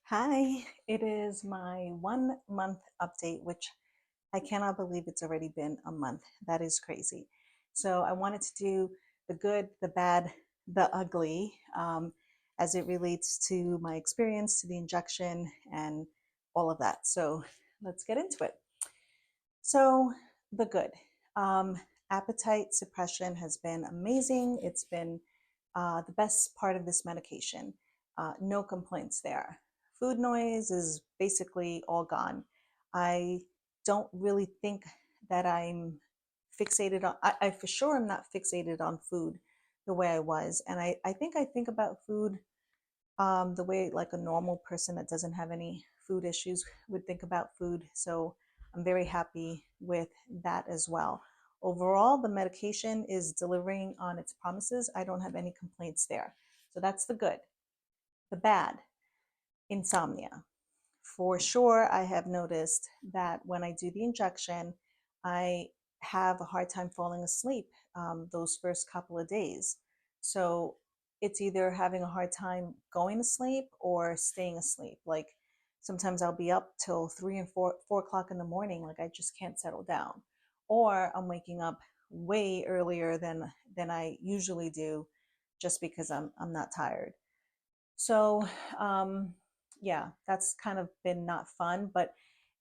Hi, it is my 1 month update, which I cannot believe it's already been a month. That is crazy. So I wanted to do the good, the bad, the ugly as it relates to my experience, to the injection, and all of that. So let's get into it. So, the good. Um, Appetite suppression has been amazing. It's been the best part of this medication. No complaints there. Food noise is basically all gone. I don't really think that I'm fixated on, I for sure am not fixated on food the way I was. And I think about food the way like a normal person that doesn't have any food issues would think about food. So I'm very happy with that as well. Overall, the medication is delivering on its promises. I don't have any complaints there. So that's the good. The bad, insomnia. For sure, I have noticed that when I do the injection, I have a hard time falling asleep those first couple of days. So it's either having a hard time going to sleep or staying asleep. Like sometimes I'll be up till 3 and 4 o'clock in the morning, like I just can't settle down. Or I'm waking up way earlier than I usually do just because I'm not tired. So, yeah, that's kind of been not fun, but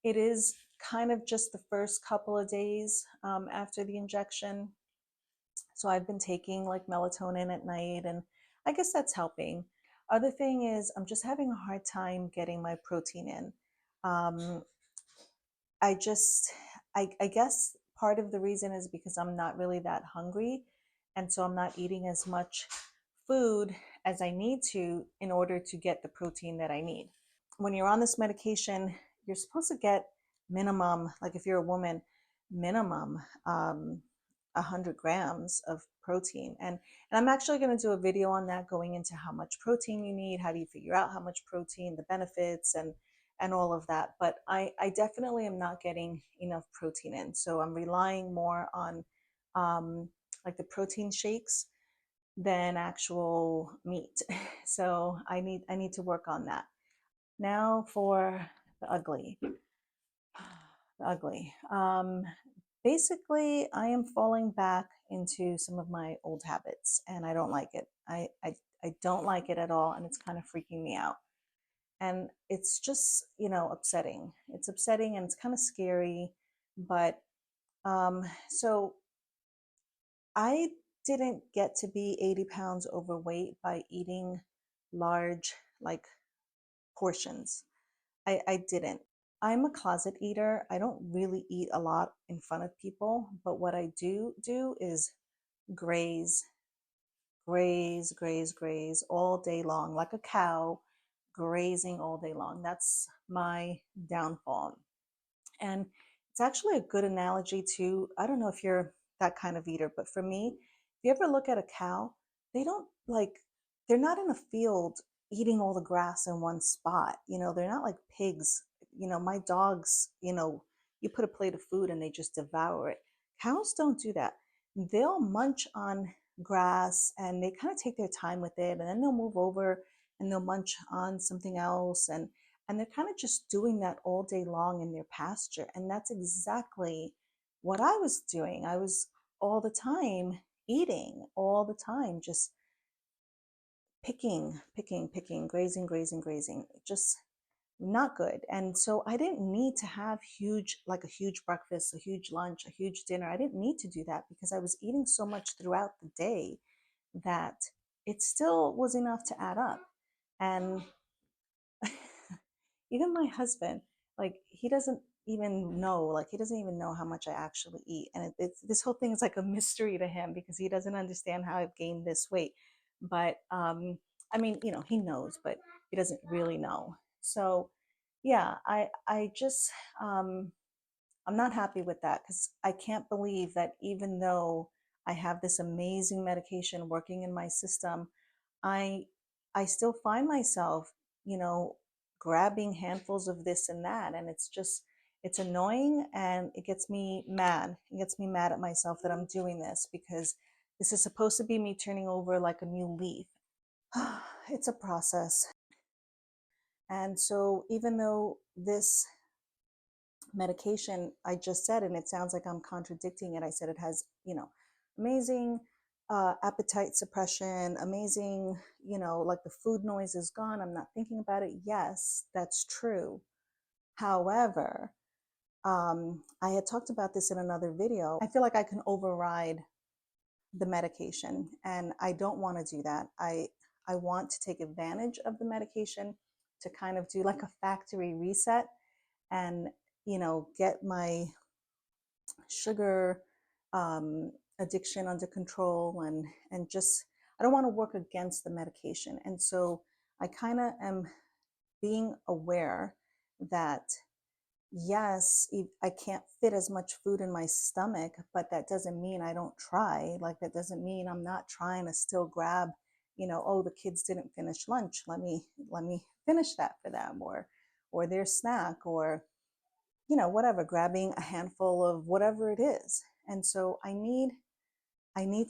it is kind of just the first couple of days after the injection. So I've been taking like melatonin at night, and I guess that's helping. Other thing is, I'm just having a hard time getting my protein in. Um, I just, I guess part of the reason is because I'm not really that hungry. And so I'm not eating as much food as I need to in order to get the protein that I need. When you're on this medication, you're supposed to get minimum, like if you're a woman, minimum 100 grams of protein. And I'm actually going to do a video on that, going into how much protein you need, how do you figure out how much protein, the benefits, and all of that. But I definitely am not getting enough protein in. So I'm relying more on like the protein shakes than actual meat. So I need to work on that. Now for the ugly. The ugly. Basically, I am falling back into some of my old habits, and I don't like it. I don't like it at all, and it's kind of freaking me out. And it's just, upsetting. It's upsetting and it's kind of scary. But so I didn't get to be 80 pounds overweight by eating large, like portions. I didn't. I'm a closet eater. I don't really eat a lot in front of people, but what I do is graze, graze all day long, like a cow, grazing all day long. That's my downfall. And it's actually a good analogy to, I don't know if you're that kind of eater, but for me, if you ever look at a cow, they don't like, they're not in a field eating all the grass in one spot. They're not like pigs. My dogs, you put a plate of food and they just devour it. Cows don't do that. They'll munch on grass and they kind of take their time with it, and then they'll move over and they'll munch on something else. And they're kind of just doing that all day long in their pasture. And that's exactly what I was doing. I was all the time eating, all the time, just picking, grazing, just not good. And so I didn't need to have like a huge breakfast, a huge lunch, a huge dinner. I didn't need to do that because I was eating so much throughout the day that it still was enough to add up. And even my husband, like he doesn't even know how much I actually eat. And this whole thing is like a mystery to him because he doesn't understand how I've gained this weight. But I mean, he knows, but he doesn't really know. So yeah, I just I'm not happy with that because I can't believe that even though I have this amazing medication working in my system, I I still find myself, you know, grabbing handfuls of this and that, and it's annoying and it gets me mad. It gets me mad at myself that I'm doing this because this is supposed to be me turning over like a new leaf. It's a process. And so even though this medication, I just said, and it sounds like I'm contradicting it, I said it has, amazing appetite suppression, amazing, like the food noise is gone, I'm not thinking about it. Yes, that's true. However, I had talked about this in another video. I feel like I can override the medication, and I don't want to do that. I want to take advantage of the medication to kind of do like a factory reset and get my sugar addiction under control, and just I don't want to work against the medication. And so I kind of am being aware that yes, I can't fit as much food in my stomach, but that doesn't mean I don't try. Like that doesn't mean I'm not trying to still grab, oh, the kids didn't finish lunch. Let me finish that for them, or their snack, or whatever, grabbing a handful of whatever it is. And so I need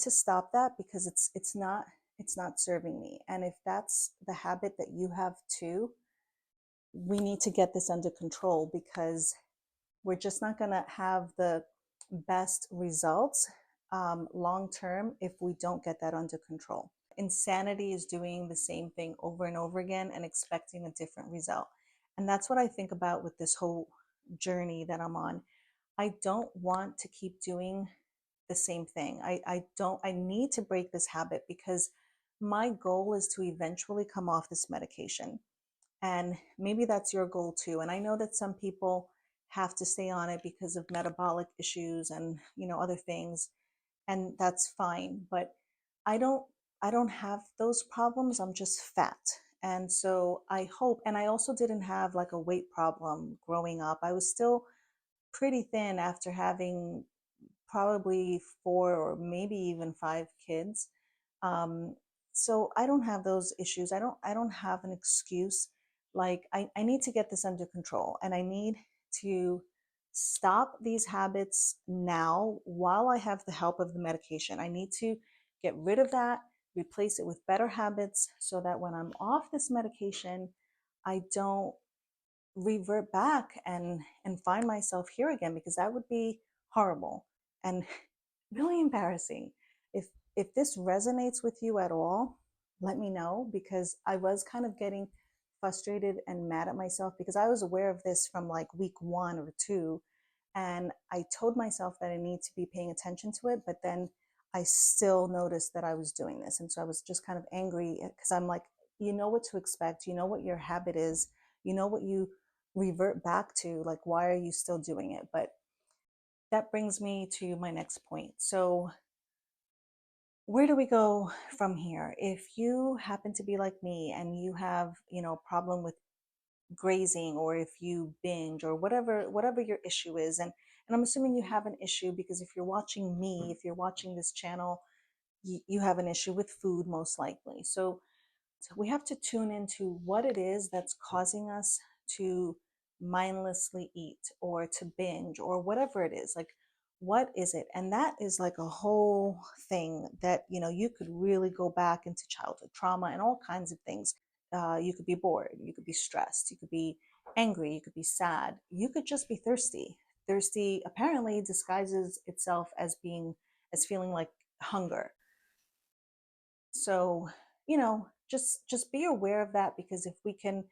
to stop that, because it's not serving me. And if that's the habit that you have too, we need to get this under control, because we're just not going to have the best results long term if we don't get that under control. Insanity is doing the same thing over and over again and expecting a different result. And that's what I think about with this whole journey that I'm on. I don't want to keep doing the same thing. I need to break this habit, because my goal is to eventually come off this medication. And maybe that's your goal too. And I know that some people have to stay on it because of metabolic issues and, other things, and that's fine. But I don't I don't have those problems. I'm just fat. And so I hope, and I also didn't have like a weight problem growing up. I was still pretty thin after having probably four or maybe even five kids. Um, so I don't have those issues. I don't have an excuse. Like I need to get this under control, and I need to stop these habits now while I have the help of the medication. I need to get rid of that, replace it with better habits, so that when I'm off this medication, I don't revert back and find myself here again, because that would be horrible and really embarrassing. If this resonates with you at all, let me know, because I was kind of getting frustrated and mad at myself, because I was aware of this from like week 1 or 2, and I told myself that I need to be paying attention to it, but then I still noticed that I was doing this. And so I was just kind of angry, because I'm like, you know what to expect, you know what your habit is, you know what you revert back to, like why are you still doing it? But that brings me to my next point. So where do we go from here? If you happen to be like me and you have, problem with grazing, or if you binge, or whatever your issue is, and I'm assuming you have an issue, because if you're watching me, if you're watching this channel, you have an issue with food most likely. So we have to tune into what it is that's causing us to mindlessly eat or to binge or whatever it is. Like, what is it? And that is like a whole thing that, you could really go back into childhood trauma and all kinds of things. You could be bored, you could be stressed, you could be angry, you could be sad, you could just be thirsty. Thirsty apparently disguises itself as feeling like hunger. So, just be aware of that, because if we can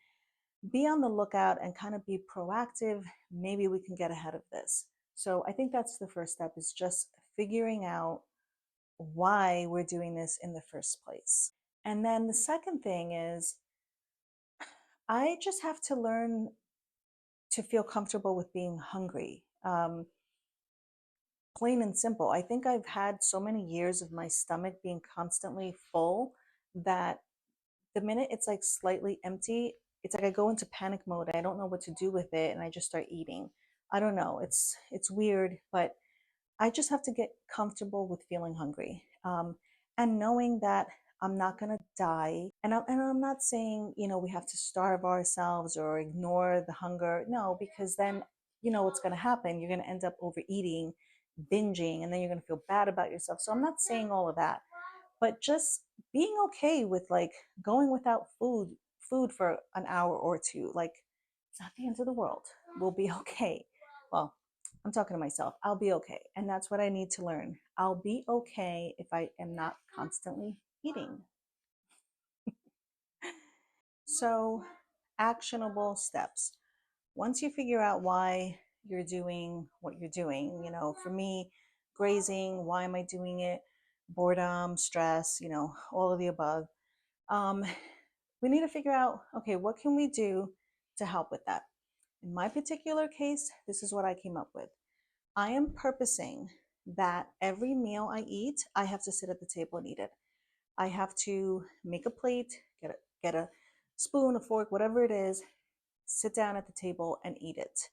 be on the lookout and kind of be proactive, maybe we can get ahead of this. So I think that's the first step, is just figuring out why we're doing this in the first place. And then the second thing is, I just have to learn to feel comfortable with being hungry. Plain and simple. I think I've had so many years of my stomach being constantly full that the minute it's like slightly empty, it's like I go into panic mode. I don't know what to do with it, and I just start eating. I don't know. It's weird, but I just have to get comfortable with feeling hungry, and knowing that I'm not gonna die. And I'm not saying we have to starve ourselves or ignore the hunger. No, because then what's gonna happen. You're gonna end up overeating, binging, and then you're gonna feel bad about yourself. So I'm not saying all of that, but just being okay with like going without food food for an hour or two. Like, it's not the end of the world. We'll be okay. Well, I'm talking to myself. I'll be okay. And that's what I need to learn. I'll be okay if I am not constantly eating. So, actionable steps. Once you figure out why you're doing what you're doing, for me, grazing, why am I doing it? Boredom, stress, all of the above. Um, we need to figure out, okay, what can we do to help with that? In my particular case, this is what I came up with. I am purposing that every meal I eat, I have to sit at the table and eat it. I have to make a plate, get a spoon, a fork, whatever it is, sit down at the table and eat it.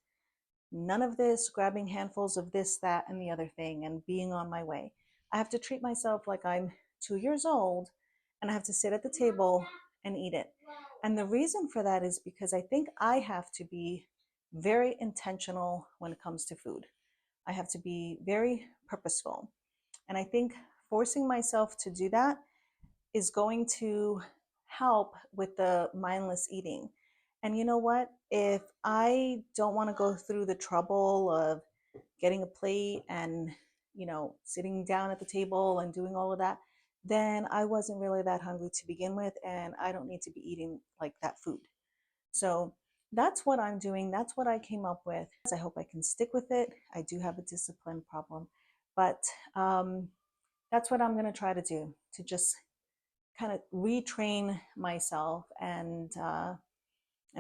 None of this grabbing handfuls of this, that, and the other thing and being on my way. I have to treat myself like I'm 2 years old and I have to sit at the table and eat it. And the reason for that is because I think I have to be very intentional when it comes to food. I have to be very purposeful. And I think forcing myself to do that is going to help with the mindless eating. And you know what? If I don't want to go through the trouble of getting a plate and, sitting down at the table and doing all of that, then I wasn't really that hungry to begin with. And I don't need to be eating like that food. So that's what I'm doing. That's what I came up with. I hope I can stick with it. I do have a discipline problem, but that's what I'm going to try to do, to just kind of retrain myself, and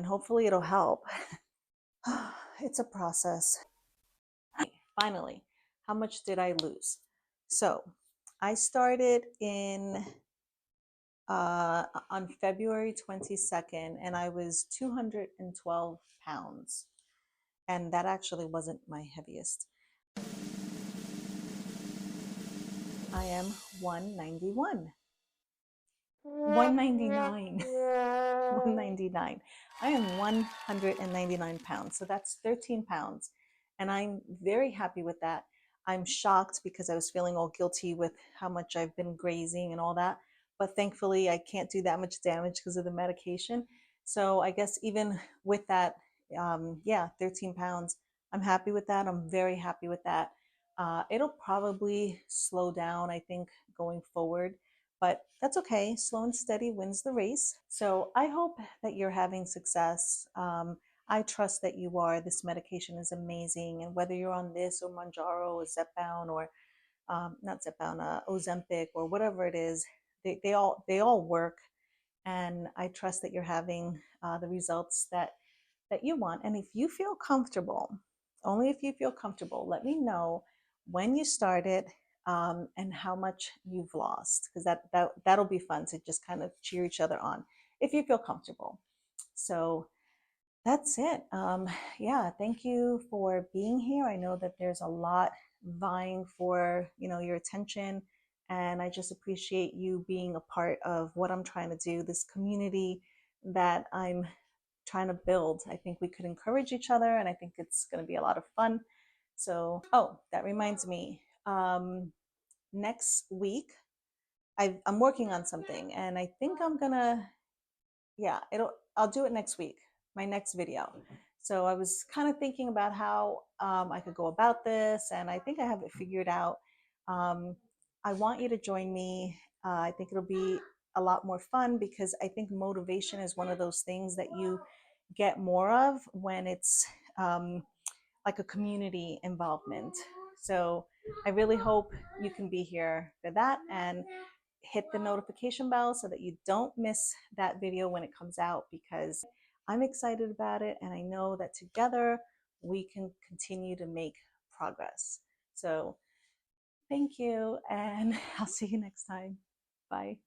hopefully it'll help. It's a process. Finally, how much did I lose? So I started on February 22nd, and I was 212 pounds. And that actually wasn't my heaviest. I am 191. 199. 199. I am 199 pounds. So that's 13 pounds. And I'm very happy with that. I'm shocked because I was feeling all guilty with how much I've been grazing and all that. But thankfully, I can't do that much damage because of the medication. So I guess even with that, 13 pounds, I'm happy with that. I'm very happy with that. It'll probably slow down, I think, going forward, but that's okay. Slow and steady wins the race. So I hope that you're having success. I trust that you are. This medication is amazing. And whether you're on this or Mounjaro or Zepbound or not Zepbound, Ozempic or whatever it is, they all work. And I trust that you're having the results that you want. And if you feel comfortable, only if you feel comfortable, let me know when you started, and how much you've lost, because that'll be fun to just kind of cheer each other on if you feel comfortable. So that's it. Yeah, thank you for being here. I know that there's a lot vying for your attention, and I just appreciate you being a part of what I'm trying to do, this community that I'm trying to build. I think we could encourage each other, and I think it's going to be a lot of fun. So, oh, that reminds me. Next week, I'm working on something, and I think I'm gonna, yeah, I'll do it next week, my next video. So I was kind of thinking about how I could go about this, and I think I have it figured out. I want you to join me. I think it'll be a lot more fun because I think motivation is one of those things that you get more of when it's like a community involvement. So I really hope you can be here for that, and hit the notification bell so that you don't miss that video when it comes out, because I'm excited about it and I know that together we can continue to make progress. So thank you, and I'll see you next time. Bye.